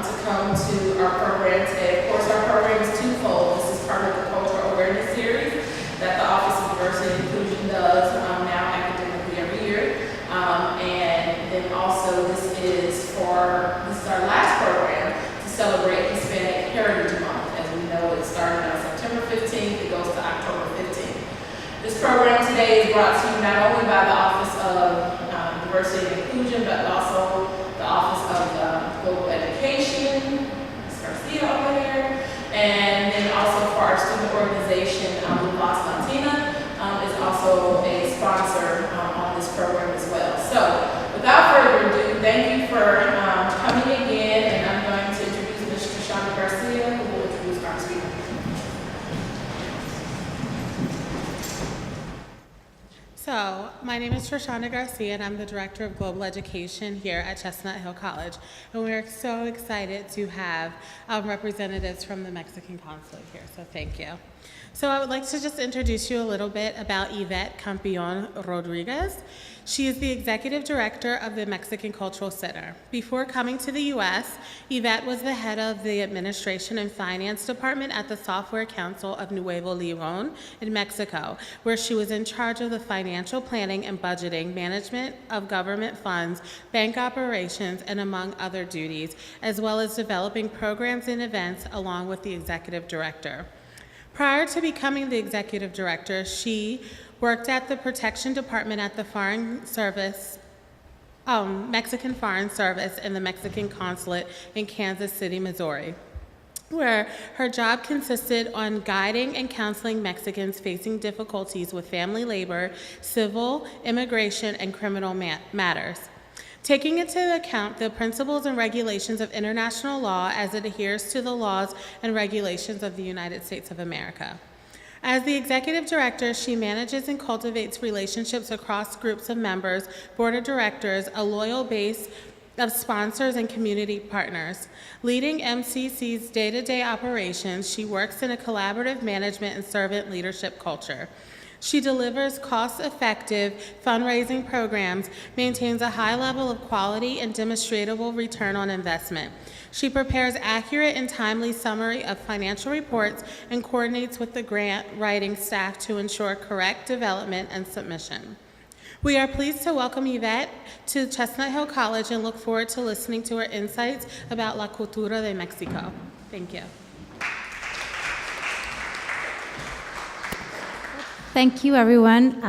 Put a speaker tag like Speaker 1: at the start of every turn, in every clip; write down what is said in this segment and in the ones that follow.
Speaker 1: to come to our program today. Of course, our program is twofold. This is part of the Cultural Awareness Series that the Office of Diversity and Inclusion does now academically every year. And then also this is our last program to celebrate Hispanic Heritage Month. As we know, it started on September 15th, it goes to October 15th. This program today is brought to you not only by the Office of Diversity and Inclusion, but also the Office of Global Education, Ms. Garcia over here, and then also for our student organization, Las Latina, is also a sponsor on this program as well. So, without further ado, thank you for coming again, and I'm going to introduce Ms. Trishana Garcia, who will introduce our speaker.
Speaker 2: So, my name is Trishana Garcia, and I'm the Director of Global Education here at Chestnut Hill College. And we're so excited to have representatives from the Mexican consulate here, so thank you. So I would like to just introduce you a little bit about Yvette Campion Rodriguez. She is the Executive Director of the Mexican Cultural Center. Before coming to the U.S., Yvette was the head of the Administration and Finance Department at the Software Council of Nuevo León in Mexico, where she was in charge of the financial planning and budgeting, management of government funds, bank operations, and among other duties, as well as developing programs and events along with the Executive Director. Prior to becoming the Executive Director, she worked at the Protection Department at the Mexican Foreign Service in the Mexican Consulate in Kansas City, Missouri, where her job consisted on guiding and counseling Mexicans facing difficulties with family labor, civil, immigration, and criminal matters. Taking into account the principles and regulations of international law as it adheres to the laws and regulations of the United States of America. As the Executive Director, she manages and cultivates relationships across groups of members, board of directors, a loyal base of sponsors and community partners. Leading MCC's day-to-day operations, she works in a collaborative management and servant leadership culture. She delivers cost-effective fundraising programs, maintains a high level of quality and demonstrable return on investment. She prepares accurate and timely summary of financial reports and coordinates with the grant writing staff to ensure correct development and submission. We are pleased to welcome Yvette to Chestnut Hill College and look forward to listening to her insights about La Cultura de Mexico. Thank you.
Speaker 3: Thank you, everyone.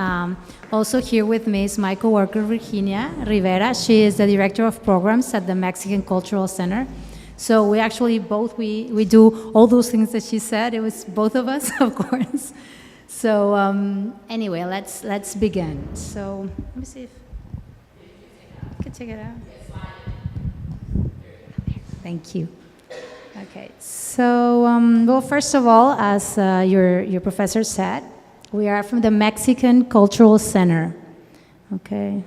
Speaker 3: Also here with me is my coworker, Virginia Rivera. She is the Director of Programs at the Mexican Cultural Center. So we actually both, we do all those things that she said. It was both of us, of course. So anyway, let's begin. So let me see if you can check it out. Thank you. Okay, so well, first of all, as your professor said, we are from the Mexican Cultural Center, okay?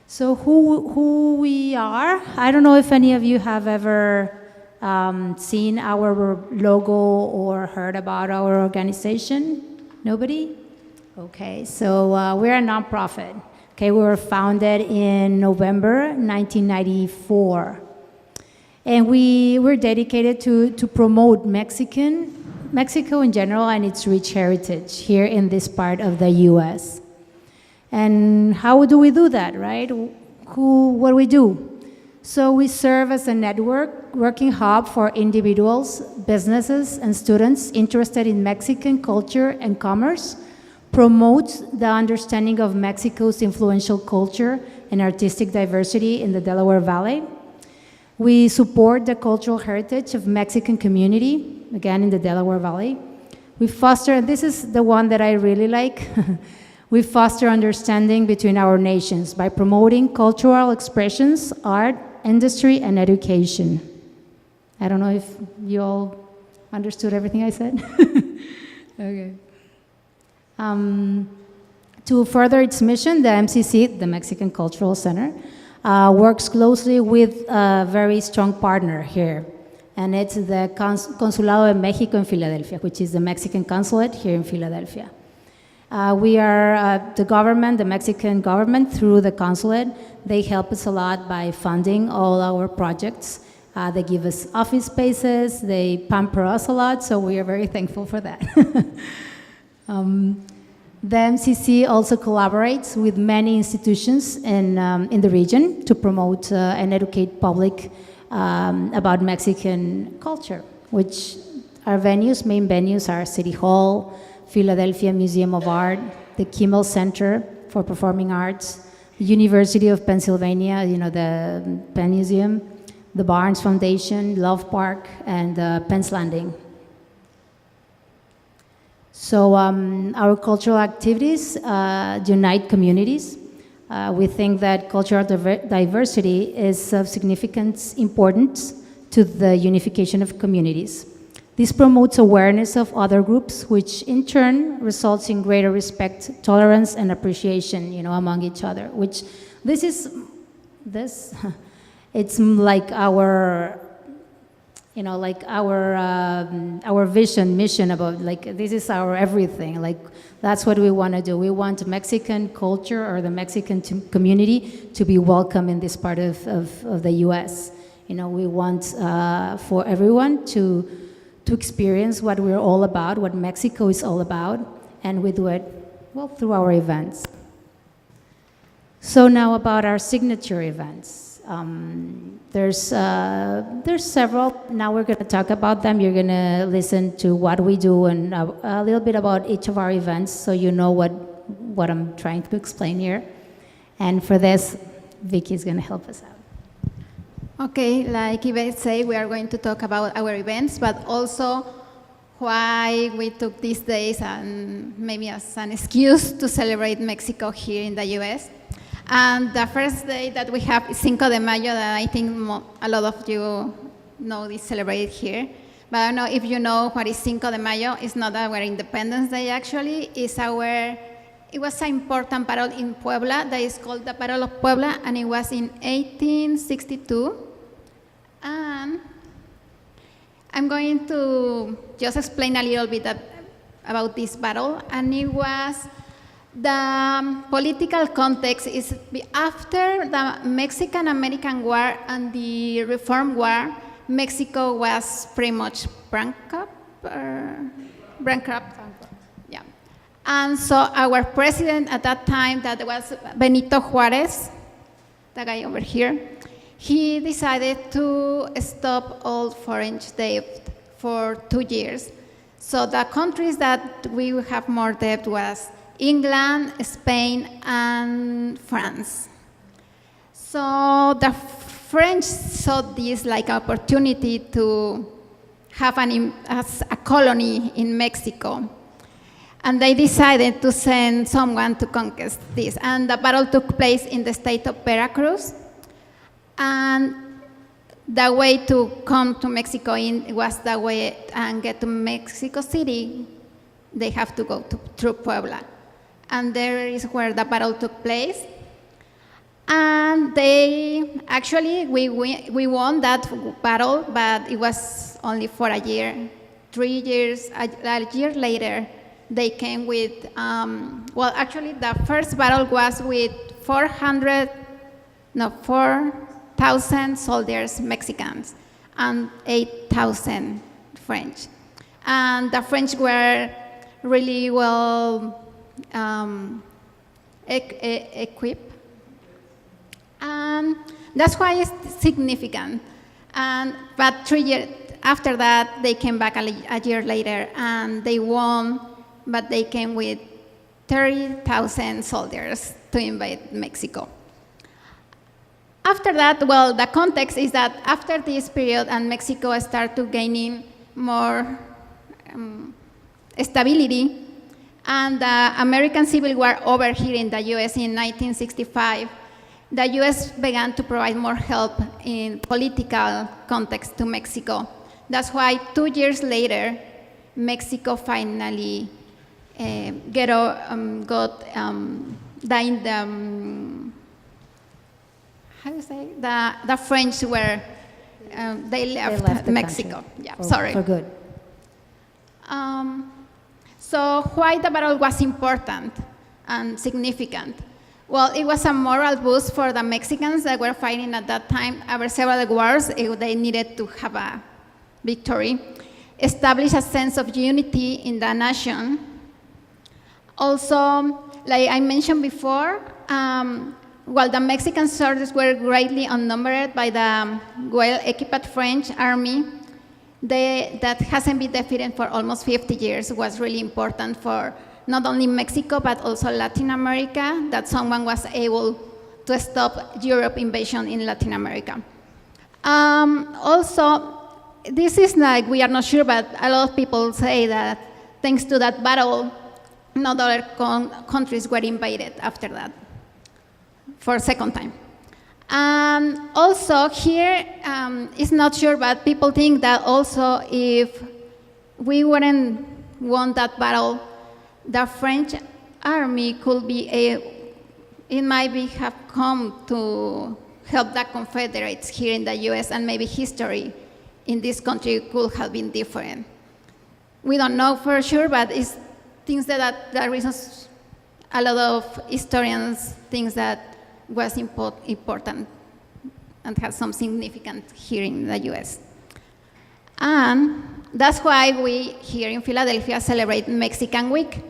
Speaker 3: So who we are, I don't know if any of you have ever seen our logo or heard about our organization. Nobody? Okay, so we're a nonprofit. Okay, we were founded in November 1994. And we were dedicated to promote Mexico in general and its rich heritage here in this part of the U.S. And how do we do that, right? What do we do? So we serve as a working hub for individuals, businesses, and students interested in Mexican culture and commerce, promotes the understanding of Mexico's influential culture and artistic diversity in the Delaware Valley. We support the cultural heritage of Mexican community, again in the Delaware Valley. We foster, and this is the one that I really like, we foster understanding between our nations by promoting cultural expressions, art, industry, and education. I don't know if you all understood everything I said. Okay. To further its mission, the MCC, the Mexican Cultural Center, works closely with a very strong partner here, and it's the Consulado de México in Philadelphia, which is the Mexican consulate here in Philadelphia. We are the government, the Mexican government, through the consulate. They help us a lot by funding all our projects. They give us office spaces, they pamper us a lot, so we are very thankful for that. The MCC also collaborates with many institutions in the region to promote and educate public about Mexican culture, which our main venues are City Hall, Philadelphia Museum of Art, the Kimmel Center for Performing Arts, the University of Pennsylvania, the Penn Museum, the Barnes Foundation, Love Park, and Penn's Landing. So our cultural activities unite communities. We think that cultural diversity is of significant importance to the unification of communities. This promotes awareness of other groups, which in turn results in greater respect, tolerance, and appreciation, among each other. Which it's like our, our vision, mission about this is our everything. That's what we want to do. We want Mexican culture or the Mexican community to be welcome in this part of the U.S. We want for everyone to experience what we're all about, what Mexico is all about, and we do it, through our events. So now about our signature events. There's several. Now we're going to talk about them. You're going to listen to what we do and a little bit about each of our events, so you know what I'm trying to explain here. And for this, Vicky is going to help us out.
Speaker 4: Okay, like Yvette said, we are going to talk about our events, but also why we took these days and maybe as an excuse to celebrate Mexico here in the US. And the first day that we have is Cinco de Mayo, that I think a lot of you know is celebrated here. But I don't know if you know what is Cinco de Mayo. It's not our Independence Day, actually. It was an important battle in Puebla that is called the Battle of Puebla, and it was in 1862. And I'm going to just explain a little bit about this battle. And it was, the political context is after the Mexican-American War and the Reform War, Mexico was pretty much bankrupt. Yeah. And so our president at that time, that was Benito Juarez, the guy over here, he decided to stop all foreign debt for 2 years. So the countries that we have more debt was England, Spain, and France. So the French saw this like opportunity to have as a colony in Mexico. And they decided to send someone to conquer this. And the battle took place in the state of Veracruz. And the way to come to Mexico was the way and get to Mexico City. They have to go through Puebla. And there is where the battle took place. And we won that battle, but it was only for a year. 3 years, a year later, they came with, the first battle was with 4,000 soldiers, Mexicans, and 8,000 French. And the French were really well equipped. And that's why it's significant. But 3 years after that, they came back a year later, and they won, but they came with 30,000 soldiers to invade Mexico. After that, the context is that after this period and Mexico started to gaining more stability, and the American Civil War over here in the US in 1965, the US began to provide more help in political context to Mexico. That's why 2 years later, Mexico finally the French were, they left
Speaker 3: the
Speaker 4: Mexico.
Speaker 3: country
Speaker 4: Yeah, sorry.
Speaker 3: For good.
Speaker 4: So why the battle was important and significant? Well, it was a moral boost for the Mexicans that were fighting at that time over several wars. They needed to have a victory, establish a sense of unity in the nation. Also, like I mentioned before, while the Mexican soldiers were greatly outnumbered by the well-equipped French army, that hasn't been defeated for almost 50 years was really important for not only Mexico, but also Latin America, that someone was able to stop Europe invasion in Latin America. Also, this is like, we are not sure, but a lot of people say that thanks to that battle, not other countries were invaded after that, for a second time. Also here, it's not sure, but people think that also if we wouldn't won that battle, the French army could be it might have come to help the Confederates here in the US, and maybe history in this country could have been different. We don't know for sure, but it's things that the reasons a lot of historians think that was important and has some significance here in the US. And that's why we here in Philadelphia celebrate Mexican Week.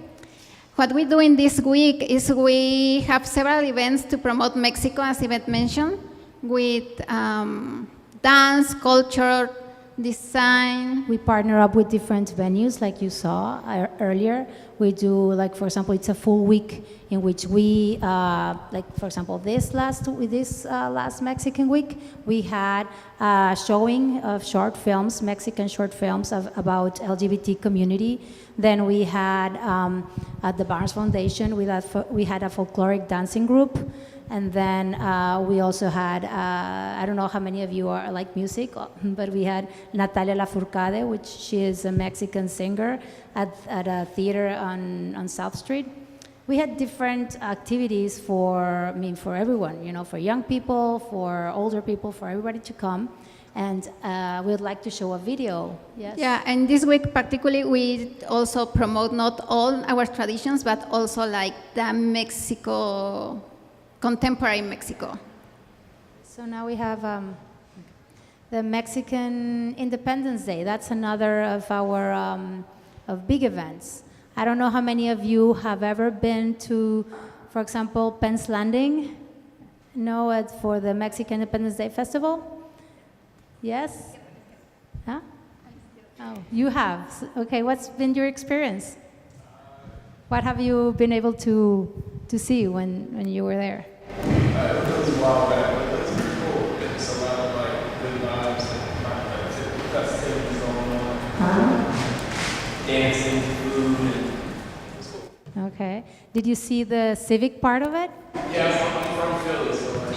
Speaker 4: What we do in this week is we have several events to promote Mexico, as Yvette mentioned, with dance, culture, design.
Speaker 3: We partner up with different venues, like you saw earlier. We do, like, for example, it's a full week in which we, like, for example, this last Mexican Week, we had a showing of short films, Mexican short films about LGBT community. Then we had, at the Barnes Foundation, we had a folkloric dancing group. And then we also had, I don't know how many of you are like music, but we had Natalia Lafourcade, which she is a Mexican singer at a theater on South Street. We had different activities for everyone, you know, for young people, for older people, for everybody to come. And we would like to show a video. Yes.
Speaker 4: Yeah, and this week particularly we also promote not all our traditions, but also like the Mexico, contemporary Mexico.
Speaker 3: So now we have the Mexican Independence Day. That's another of our of big events. I don't know how many of you have ever been to, for example, Penn's Landing, for the Mexican Independence Day Festival? Yes? Huh? Oh, you have. Okay, what's been your experience? What have you been able to see when you were there?
Speaker 5: It was a while back, but it's pretty cool. It's a lot of like good vibes and festivities going on. Dancing, food, and it's cool.
Speaker 3: Okay. Did you see the civic part of it?
Speaker 5: Yeah, I'm from Philly, so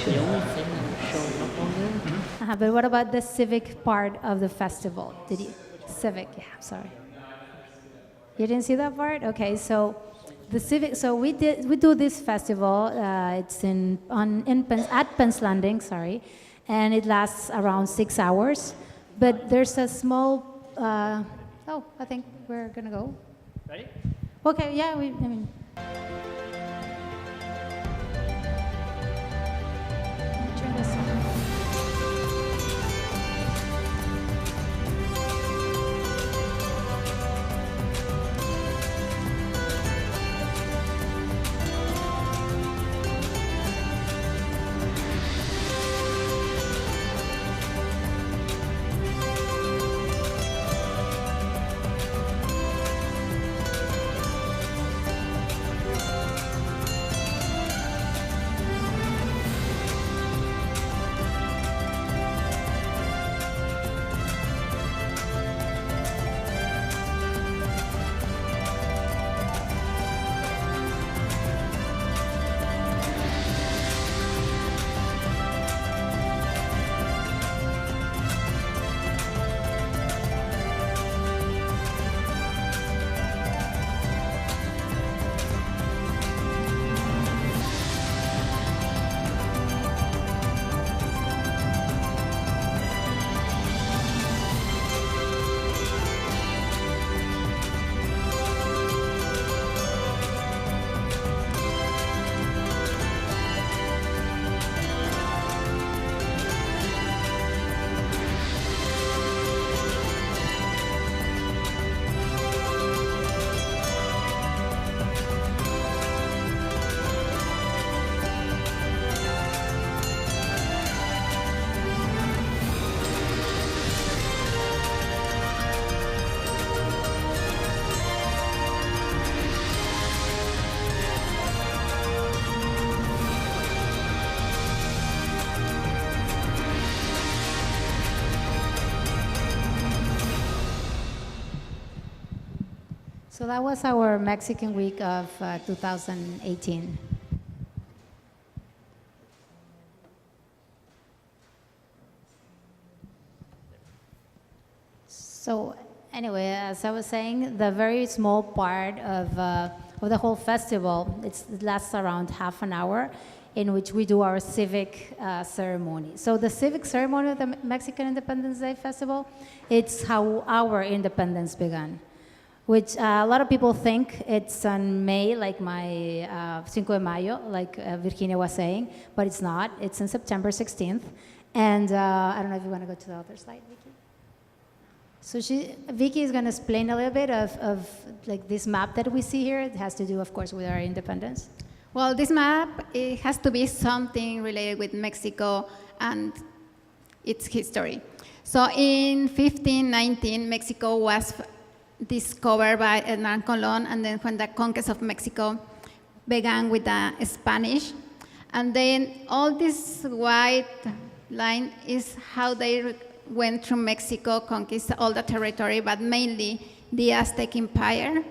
Speaker 3: But what about the civic part of the festival? Did you? Civic, yeah, sorry. You didn't see that part? Okay, so the civic. So we do this festival. It's at Penn's Landing, sorry, and it lasts around 6 hours. But there's a small. I think we're gonna go.
Speaker 6: Ready?
Speaker 3: Okay, yeah. Turn this on. So that was our Mexican week of 2018. So anyway, as I was saying, the very small part of the whole festival, it lasts around half an hour, in which we do our civic ceremony. So the civic ceremony of the Mexican Independence Day Festival, it's how our independence began, which a lot of people think it's on May, like my Cinco de Mayo, like Virginia was saying, but it's not. It's on September 16th. And I don't know if you want to go to the other slide, Vicky. So Vicky is going to explain a little bit of like this map that we see here. It has to do, of course, with our independence.
Speaker 4: Well, this map, it has to be something related with Mexico and its history. So in 1519, Mexico was discovered by Hernán Colón, and then when the conquest of Mexico began with the Spanish. And then all this white line is how they went through Mexico, conquered all the territory, but mainly the Aztec Empire.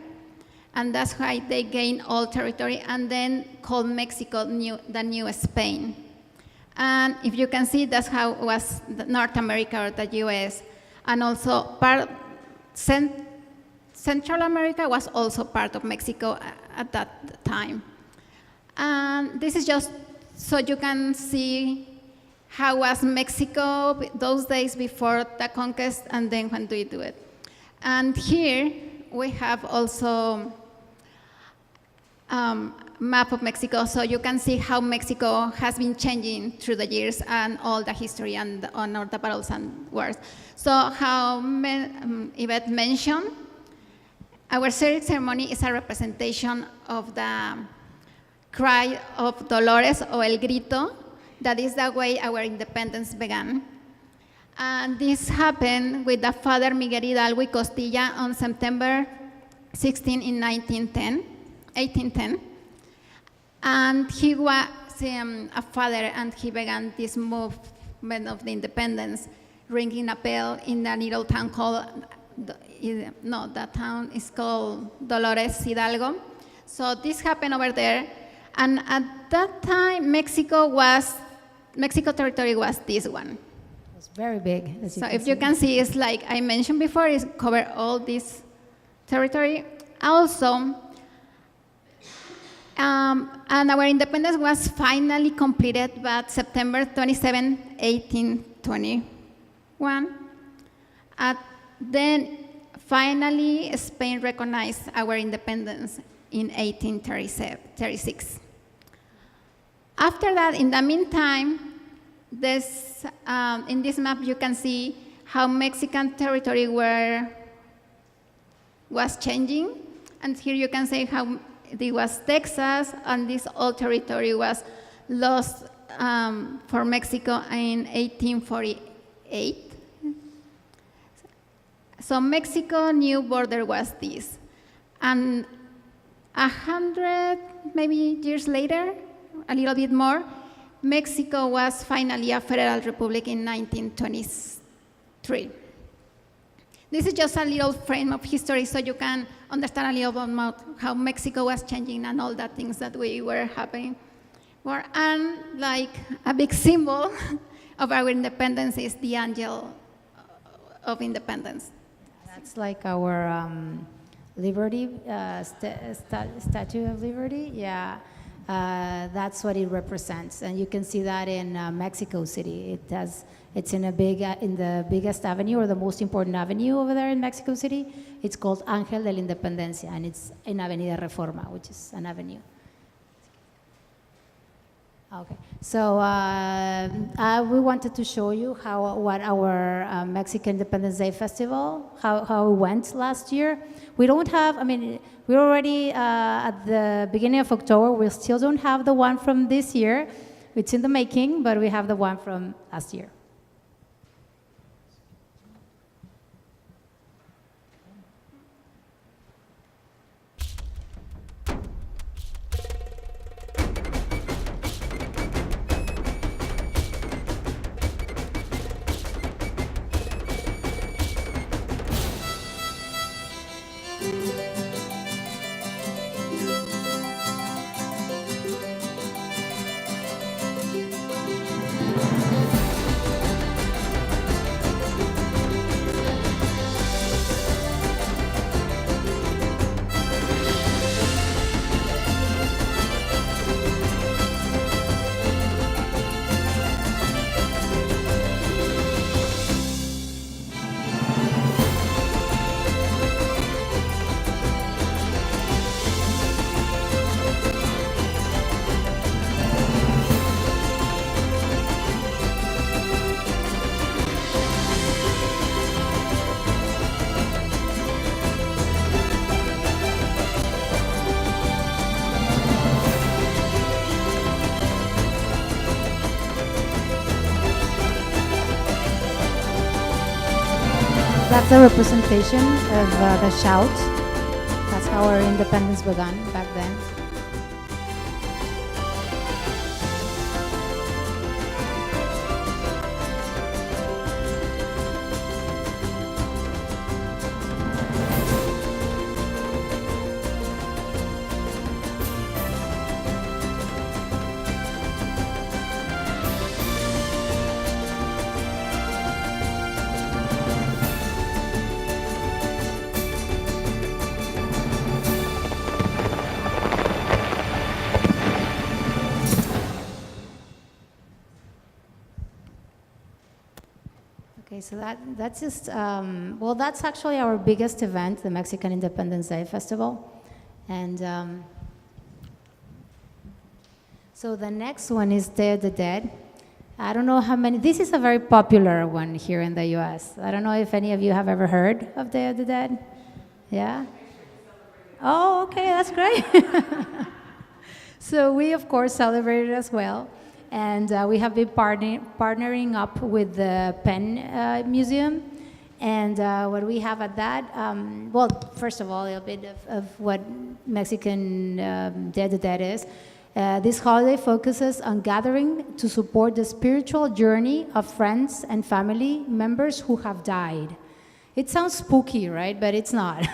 Speaker 4: And that's why they gained all territory and then called Mexico the New Spain. And if you can see, that's how it was North America or the US. And also Central America was also part of Mexico at that time. And this is just so you can see how was Mexico those days before the conquest and then when do we do it. And here we have also map of Mexico, so you can see how Mexico has been changing through the years and all the history and all the battles and wars. So how Yvette mentioned, our civic ceremony is a representation of the cry of Dolores or El Grito. That is the way our independence began. And this happened with the Father Miguel Hidalgo y Costilla on September 16 in 1810. And he was a father, and he began this movement of the independence, ringing a bell in a little town called, the town is called Dolores Hidalgo. So this happened over there. And at that time, Mexico territory was this one.
Speaker 3: It's very big.
Speaker 4: So if you can see, it's like I mentioned before, it's covered all this territory. Also, and our independence was finally completed by September 27, 1821. Then finally, Spain recognized our independence in 1836. After that, in the meantime, in this map you can see how Mexican territory was changing. And here you can see how it was Texas, and this old territory was lost for Mexico in 1848. So Mexico new border was this. And 100 maybe years later, a little bit more, Mexico was finally a federal republic in 1923. This is just a little frame of history so you can understand a little bit about how Mexico was changing and all the things that we were happening. And like a big symbol of our independence is the angel of independence.
Speaker 3: That's like our Liberty, Statue of Liberty, yeah. That's what it represents, and you can see that in Mexico City. It's in the biggest avenue, or the most important avenue over there in Mexico City. It's called Ángel de la Independencia, and it's in Avenida Reforma, which is an avenue. Okay, so we wanted to show you what our Mexican Independence Day Festival, how it went last year. We don't have, we're already at the beginning of October. We still don't have the one from this year. It's in the making, but we have the one from last year. That's a representation of the shout. That's how our independence began back then. Okay, so that's just, well, that's actually our biggest event, the Mexican Independence Day Festival. And so the next one is Day of the Dead. I don't know how many, this is a very popular one here in the US. I don't know if any of you have ever heard of Day of the Dead. Yeah? Oh, okay, that's great. So we, of course, celebrate it as well. And we have been partnering up with the Penn Museum. And what we have at that, well, first of all, a little bit of what Mexican Day of the Dead is. This holiday focuses on gathering to support the spiritual journey of friends and family members who have died. It sounds spooky, right? But it's not.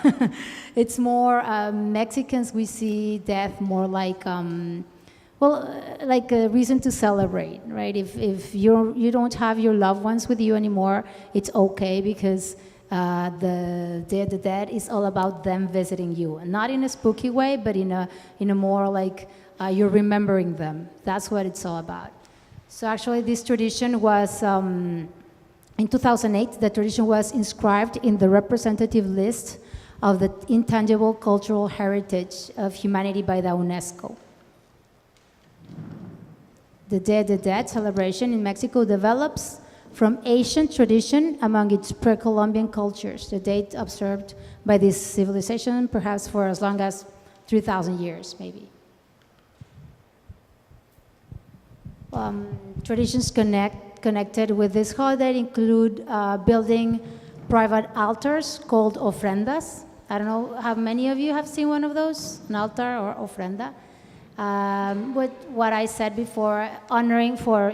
Speaker 3: It's more, Mexicans, we see death more like, like a reason to celebrate, right? If you don't have your loved ones with you anymore, it's okay, because the Day of the Dead is all about them visiting you. Not in a spooky way, but in a more like you're remembering them. That's what it's all about. So actually this tradition was, in 2008, the tradition was inscribed in the representative list of the intangible cultural heritage of humanity by the UNESCO. The Day of the Dead celebration in Mexico develops from ancient tradition among its pre-Columbian cultures, the date observed by this civilization perhaps for as long as 3,000 years, maybe. Traditions connected with this holiday include building private altars called ofrendas. I don't know how many of you have seen one of those, an altar or ofrenda. With what I said before, honoring for,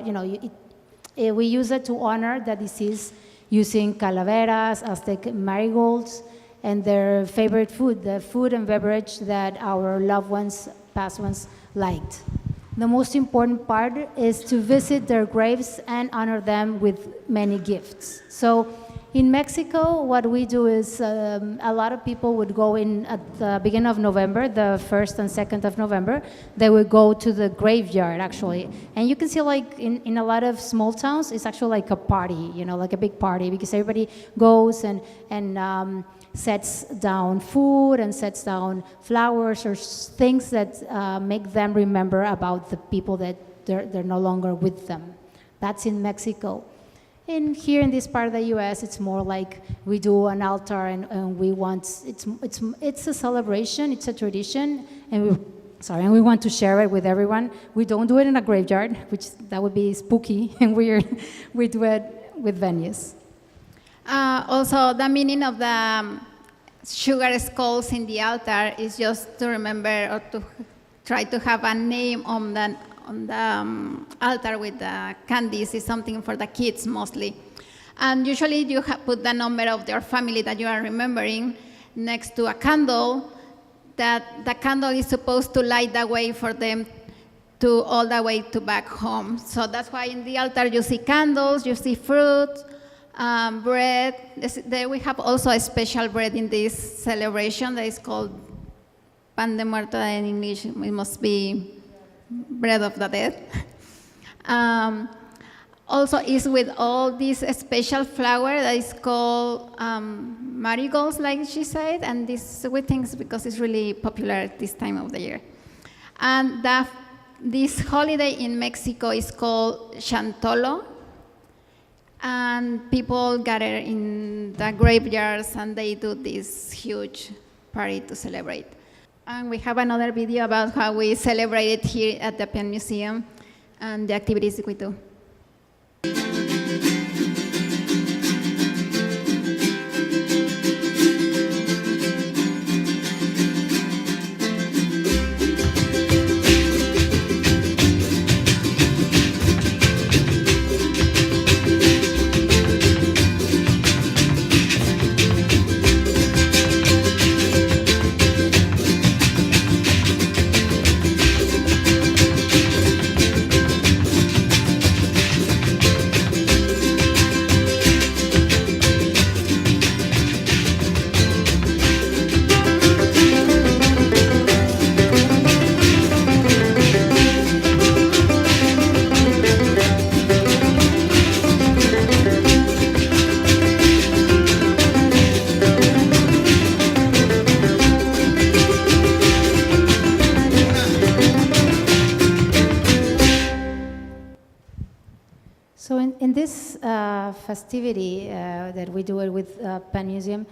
Speaker 3: we use it to honor the deceased using calaveras, Aztec marigolds, and their favorite food, the food and beverage that our loved ones, past ones, liked. The most important part is to visit their graves and honor them with many gifts. So in Mexico, what we do is a lot of people would go in at the beginning of November, the 1st and 2nd of November. They would go to the graveyard, actually. And you can see, like, in a lot of small towns, it's actually like a party, like a big party, because everybody goes and sets down food and sets down flowers or things that make them remember about the people that they're no longer with them. That's in Mexico. And here in this part of the U.S., it's more like we do an altar and we want, it's a celebration, it's a tradition, and we want to share it with everyone. We don't do it in a graveyard, which that would be spooky and weird. We do it with venues.
Speaker 4: Also, the meaning of the sugar skulls in the altar is just to remember or to try to have a name on the altar with the candies. Is something for the kids mostly. And usually you put the number of your family that you are remembering next to a candle, that the candle is supposed to light the way for them to all the way to back home. So that's why in the altar you see candles, you see fruit, bread. We have also a special bread in this celebration that is called pan de muerto in English. It must be bread of the dead. Also is with all this special flower that is called marigolds, like she said, and this we think because it's really popular at this time of the year. And this holiday in Mexico is called Chantolo, and people gather in the graveyards and they do this huge party to celebrate. And we have another video about how we celebrate it here at the Penn Museum and the activities we do.
Speaker 3: this festivity that we do it with Penn Museum,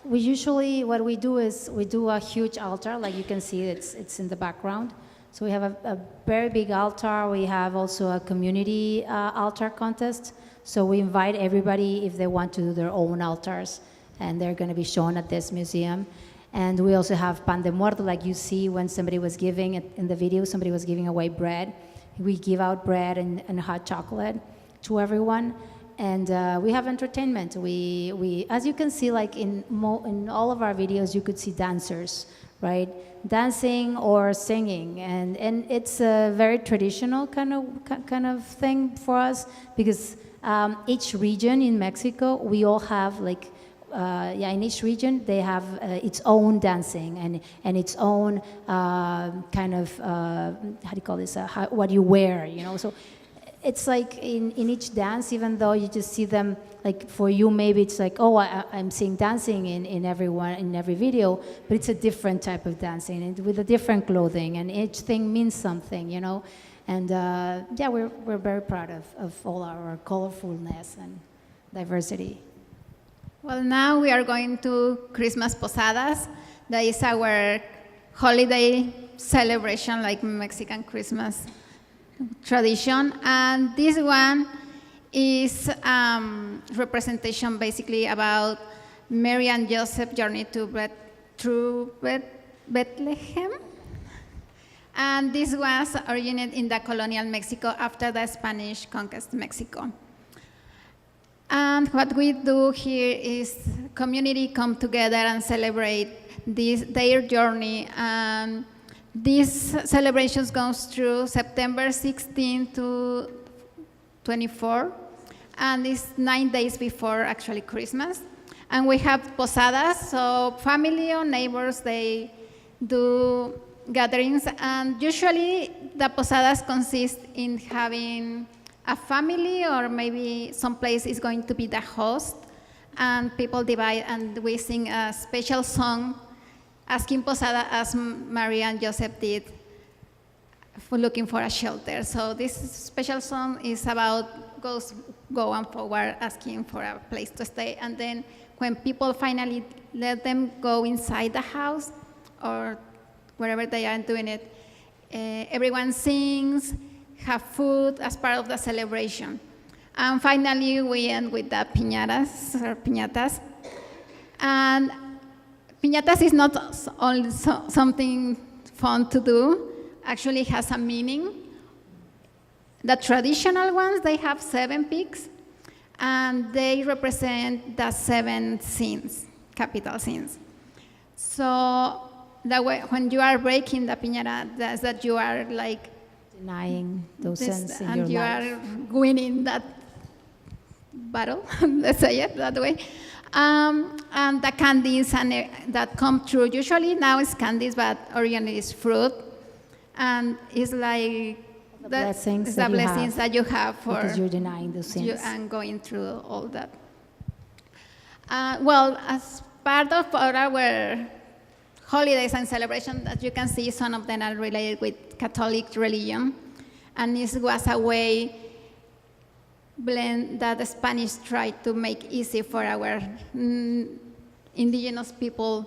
Speaker 3: we usually, what we do is we do a huge altar, like you can see it's in the background. So we have a very big altar. We have also a community altar contest. So we invite everybody if they want to do their own altars, and they're going to be shown at this museum. And we also have pan de muerto, like you see when somebody was giving, in the video, somebody was giving away bread. We give out bread and hot chocolate to everyone. And we have entertainment. We as you can see, like in all of our videos, you could see dancers, right? Dancing or singing. And it's a very traditional kind of thing for us, because each region in Mexico, we all have like, in each region, they have its own dancing and its own kind of, how do you call this, what you wear, you know? So it's like in each dance, even though you just see them, like for you, maybe it's like, oh, I'm seeing dancing in every video, but it's a different type of dancing and with a different clothing, and each thing means something, you know? And we're very proud of all our colorfulness and diversity.
Speaker 4: Well, now we are going to Christmas Posadas. That is our holiday celebration, like Mexican Christmas tradition. And this one is representation basically about Mary and Joseph journey through Bethlehem. And this was originated in the colonial Mexico after the Spanish conquest Mexico. And what we do here is community come together and celebrate their journey. And these celebrations goes through September 16 to 24, and it's 9 days before actually Christmas. And we have posadas, so family or neighbors, they do gatherings, and usually the posadas consist in having a family, or maybe some place is going to be the host, and people divide, and we sing a special song asking posada as Mary and Joseph did for looking for a shelter. So this special song is about going forward, asking for a place to stay, and then when people finally let them go inside the house or wherever they are doing it, everyone sings, have food as part of the celebration. And finally, we end with the piñatas. And piñatas is not only something fun to do, actually it has a meaning. The traditional ones, they have 7 peaks, and they represent the 7 sins, capital sins. So that way, when you are breaking the piñata, that's that you are like
Speaker 3: Denying those sins in
Speaker 4: and you
Speaker 3: your life.
Speaker 4: are winning that battle, let's say it that way. And the candies that come through, usually now it's candies, but originally it's fruit. And it's like
Speaker 3: The blessings
Speaker 4: the
Speaker 3: that you
Speaker 4: blessings
Speaker 3: have,
Speaker 4: that you have for
Speaker 3: because you're denying those
Speaker 4: you
Speaker 3: sins.
Speaker 4: and going through all that. Well, as part of our holidays and celebrations, that you can see, some of them are related with Catholic religion, and this was a way blend that the Spanish tried to make easy for our indigenous people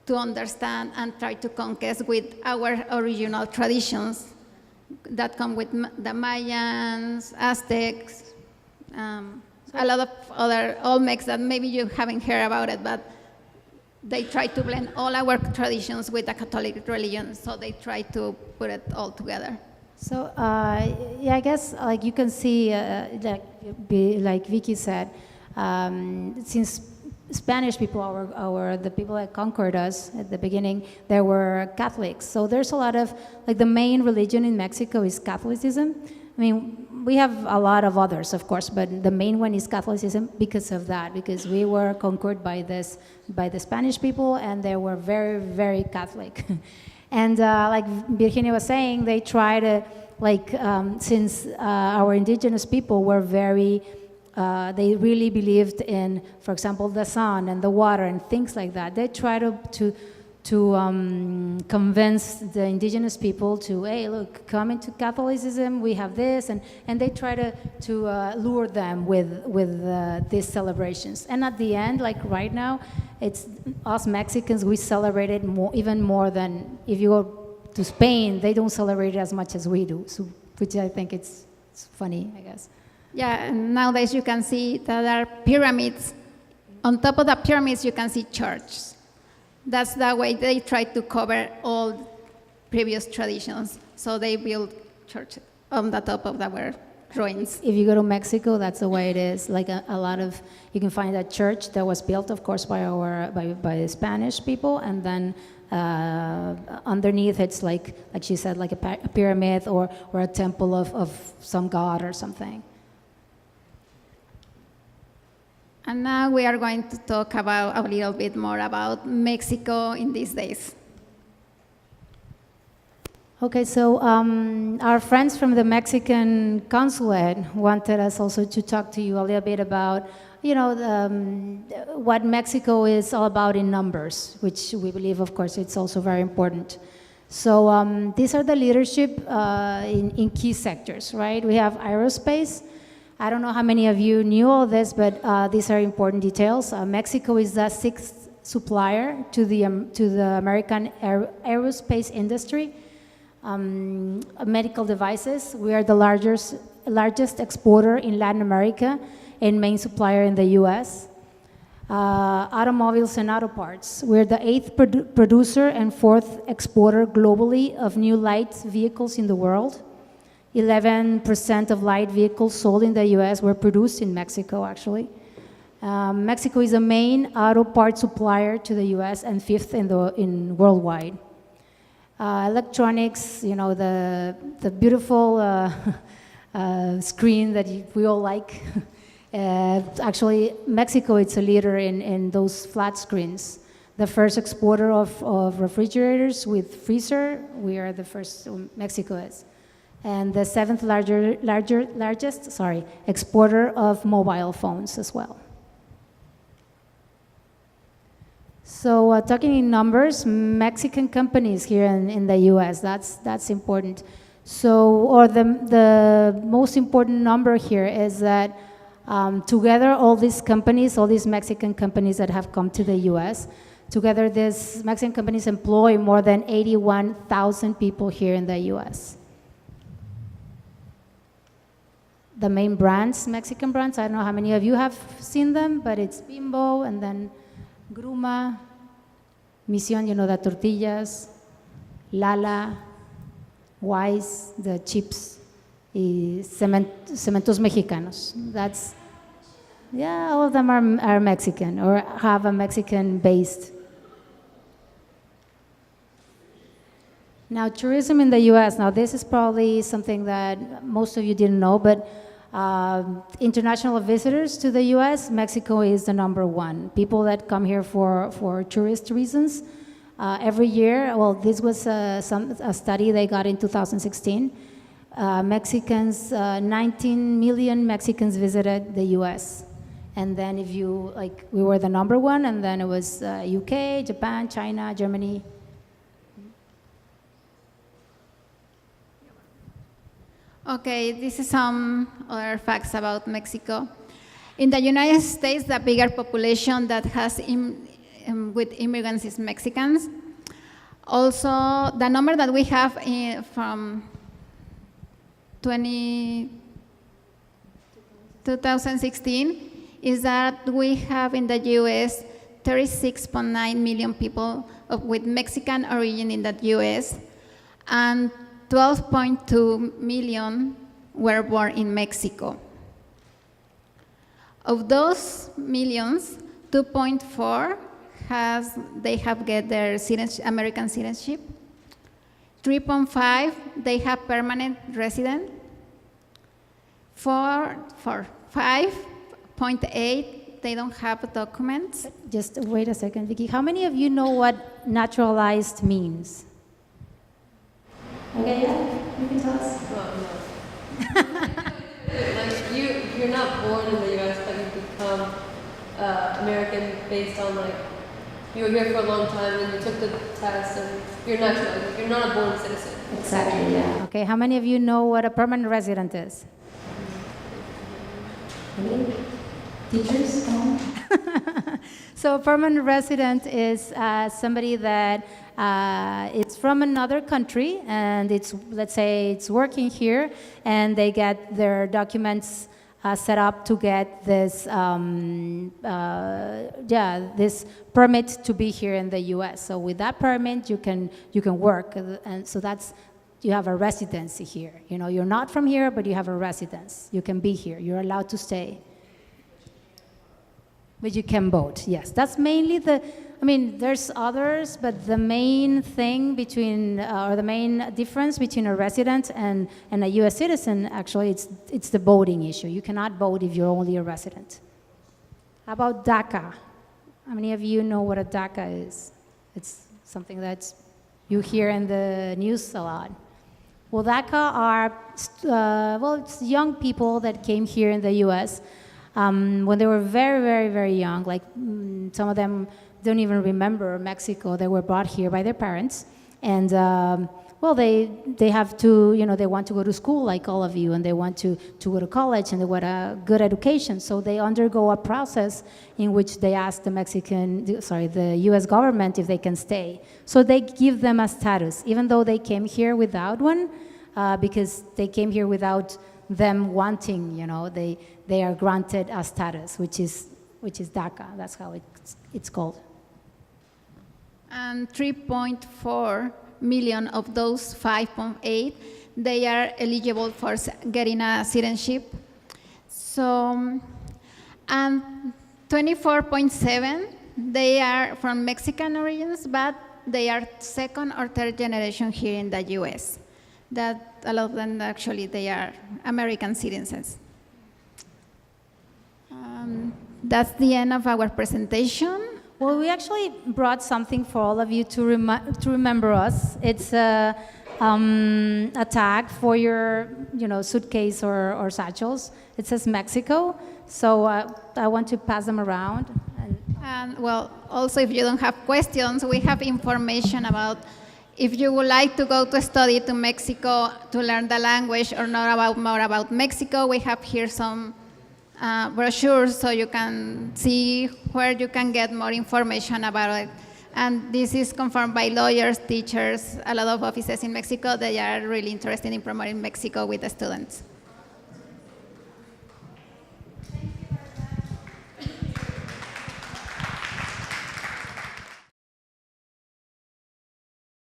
Speaker 4: to understand and try to conquest with our original traditions that come with the Mayans, Aztecs, a lot of other Olmecs that maybe you haven't heard about it, but they try to blend all our traditions with the Catholic religion, so they try to put it all together.
Speaker 3: So, I guess like you can see, like Vicky said, since Spanish people, the people that conquered us at the beginning, they were Catholics. So there's a lot of, like the main religion in Mexico is Catholicism. I mean, we have a lot of others, of course, but the main one is Catholicism because of that, because we were conquered by the Spanish people, and they were very, very Catholic. And like Virginia was saying, they try to, like, since our indigenous people were very, they really believed in, for example, the sun and the water and things like that. They try to convince the indigenous people to, hey, look, come into Catholicism, we have this, and they try to lure them with these celebrations. And at the end, like right now, it's us Mexicans, we celebrate it even more than if you go to Spain, they don't celebrate it as much as we do, so, which I think it's funny, I guess.
Speaker 4: Yeah, and nowadays you can see that there are pyramids. On top of the pyramids, you can see churches. That's the way they try to cover all previous traditions. So they build churches on the top of our ruins.
Speaker 3: If you go to Mexico, that's the way it is. Like a lot of, you can find a church that was built, of course, by the Spanish people, and then underneath it's like she said, like a pyramid or a temple of some god or something.
Speaker 4: And now we are going to talk about a little bit more about Mexico in these days.
Speaker 3: Okay, so our friends from the Mexican consulate wanted us also to talk to you a little bit about, what Mexico is all about in numbers, which we believe, of course, it's also very important. So these are the leadership in key sectors, right? We have aerospace. I don't know how many of you knew all this, but these are important details. Mexico is the 6th supplier to the American aerospace industry. Medical devices, we are the largest exporter in Latin America and main supplier in the US. Automobiles and auto parts, we're the 8th producer and 4th exporter globally of new light vehicles in the world. 11% of light vehicles sold in the US were produced in Mexico, actually. Mexico is the main auto part supplier to the US and 5th in worldwide. Electronics, the beautiful screen that we all like. Actually, Mexico is a leader in those flat screens. The first exporter of refrigerators with freezer, we are the first, Mexico is. And the 7th largest exporter of mobile phones as well. So talking in numbers, Mexican companies here in the US, that's important. So, the most important number here is that together all these companies, all these Mexican companies that have come to the US, together these Mexican companies employ more than 81,000 people here in the US. The main brands, Mexican brands, I don't know how many of you have seen them, but it's Bimbo, and then Gruma, Misión, the tortillas, Lala, Wise, the chips, y Cementos Mexicanos. All of them are Mexican or have a Mexican-based. Now, tourism in the US, now this is probably something that most of you didn't know, but international visitors to the US, Mexico is the #1. People that come here for tourist reasons. Every year, well, this was a study they got in 2016. 19 million Mexicans visited the US. And then we were the #1, and then it was UK, Japan, China, Germany.
Speaker 4: Okay, this is some other facts about Mexico. In the United States, the bigger population that has with immigrants is Mexicans. Also, the number that we have from 2016 is that we have in the US 36.9 million people with Mexican origin in the US, and 12.2 million were born in Mexico. Of those millions, 2.4 they have get their American citizenship. 3.5 they have permanent resident. 5.8 they don't have documents.
Speaker 3: Just wait a second, Vicky. How many of you know what naturalized means? Okay, yeah, you can tell us.
Speaker 6: You're not born in the U.S., but you become American based on you were here for a long time and you took the test and you're naturalized. You're not a born citizen.
Speaker 3: Exactly, yeah. Okay, how many of you know what a permanent resident is? Teachers? So a permanent resident is somebody that is from another country and it's, let's say, it's working here and they get their documents set up to get this, this permit to be here in the U.S. So with that permit, you can work, and so that's, you have a residency here. You know, you're not from here, but you have a residence. You can be here. You're allowed to stay. But you can vote, yes. That's mainly the, I mean, there's others, but the main thing between, or the main difference between a resident and a U.S. citizen, actually, it's the voting issue. You cannot vote if you're only a resident. How about DACA? How many of you know what a DACA is? It's something that you hear in the news a lot. Well, DACA are, it's young people that came here in the U.S. When they were very, very, very young, like some of them don't even remember Mexico. They were brought here by their parents. And, they have to, you know, they want to go to school like all of you, and they want to go to college, and they want a good education. So they undergo a process in which they ask the U.S. government if they can stay. So they give them a status, even though they came here without one, because they came here without them wanting, you know, they are granted a status, which is DACA. That's how it's called.
Speaker 4: And 3.4 million of those 5.8, they are eligible for getting a citizenship. So, and 24.7, they are from Mexican origins, but they are second or third generation here in the U.S. That a lot of them actually, they are American citizens. That's the end of our presentation.
Speaker 3: Well, we actually brought something for all of you to remember us. It's a tag for your, suitcase or satchels. It says Mexico, so I want to pass them around.
Speaker 4: And well, also if you don't have questions, we have information about if you would like to go to study to Mexico to learn the language or know more about Mexico. We have here some brochures so you can see where you can get more information about it. And this is confirmed by lawyers, teachers, a lot of offices in Mexico. They are really interested in promoting Mexico with the students.